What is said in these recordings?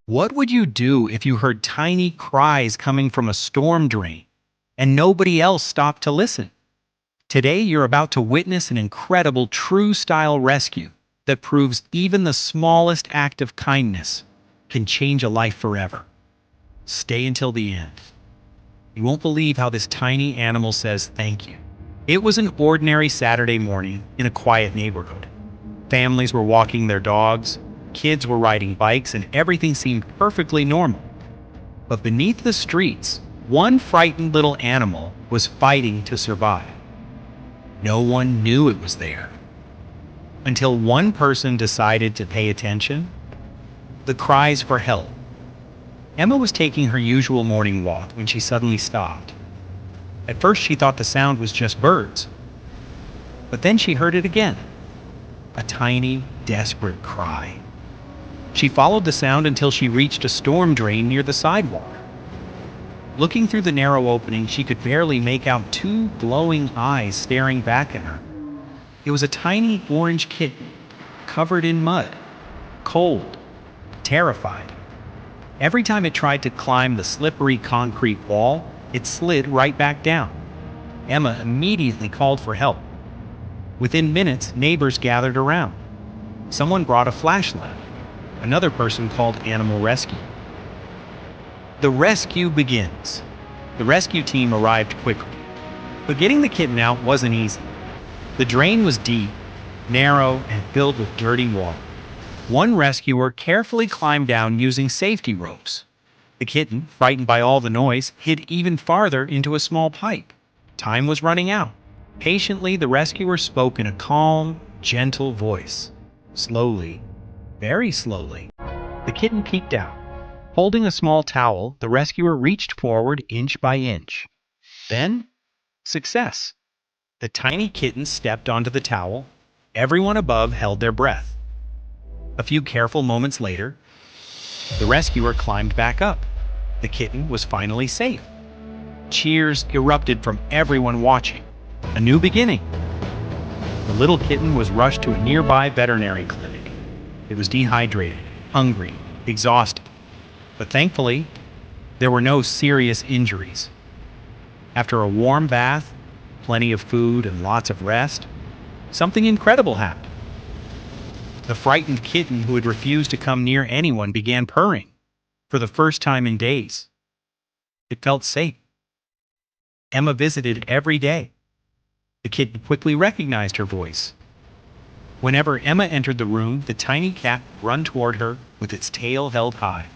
What would you do if you heard tiny cries coming from a storm drain and nobody else stopped to listen? Today, you're about to witness an incredible true style rescue that proves even the smallest act of kindness can change a life forever. Stay until the end. You won't believe how this tiny animal says thank you. It was an ordinary Saturday morning in a quiet neighborhood. Families were walking their dogs, kids were riding bikes, and everything seemed perfectly normal. But beneath the streets, one frightened little animal was fighting to survive. No one knew it was there until one person decided to pay attention. The cries for help. Emma was taking her usual morning walk when she suddenly stopped. At first, she thought the sound was just birds. But then she heard it again. A tiny, desperate cry. She followed the sound until she reached a storm drain near the sidewalk. Looking through the narrow opening, she could barely make out two glowing eyes staring back at her. It was a tiny orange kitten, covered in mud, cold, terrified. Every time it tried to climb the slippery concrete wall, it slid right back down. Emma immediately called for help. Within minutes, neighbors gathered around. Someone brought a flashlight. Another person called animal rescue. The rescue begins. The rescue team arrived quickly. But getting the kitten out wasn't easy. The drain was deep, narrow, and filled with dirty water. One rescuer carefully climbed down using safety ropes. The kitten, frightened by all the noise, hid even farther into a small pipe. Time was running out. Patiently, the rescuer spoke in a calm, gentle voice. Slowly, very slowly, the kitten peeked out. Holding a small towel, the rescuer reached forward inch by inch. Then, success. The tiny kitten stepped onto the towel. Everyone above held their breath. A few careful moments later, the rescuer climbed back up. The kitten was finally safe. Cheers erupted from everyone watching. A new beginning. The little kitten was rushed to a nearby veterinary clinic. It was dehydrated, hungry, exhausted. But thankfully, there were no serious injuries. After a warm bath, plenty of food, and lots of rest, something incredible happened. The frightened kitten who had refused to come near anyone began purring for the first time in days. It felt safe. Emma visited every day. The kitten quickly recognized her voice. Whenever Emma entered the room, the tiny cat would run toward her with its tail held high.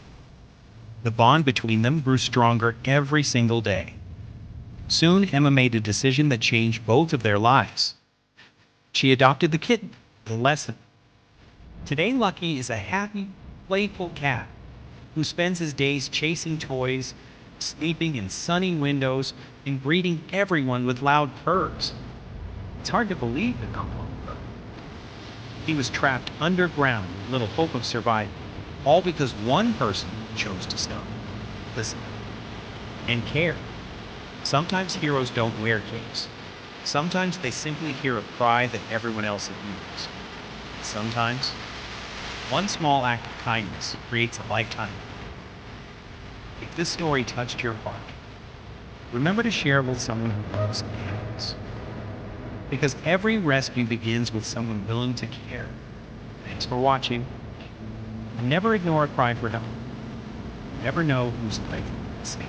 The bond between them grew stronger every single day. Soon, Emma made a decision that changed both of their lives. She adopted the kitten, a lesson. Today, Lucky is a happy, playful cat who spends his days chasing toys, sleeping in sunny windows, and greeting everyone with loud purrs. It's hard to believe it. He was trapped underground with little hope of survival, all because one person chose to stop, listen, and care. Sometimes heroes don't wear capes. Sometimes they simply hear a cry that everyone else ignores. Sometimes, one small act of kindness creates a lifetime. If this story touched your heart, remember to share it with someone who loves animals. Because every rescue begins with someone willing to care. Thanks for watching. And never ignore a cry for help. You never know whose life is safe.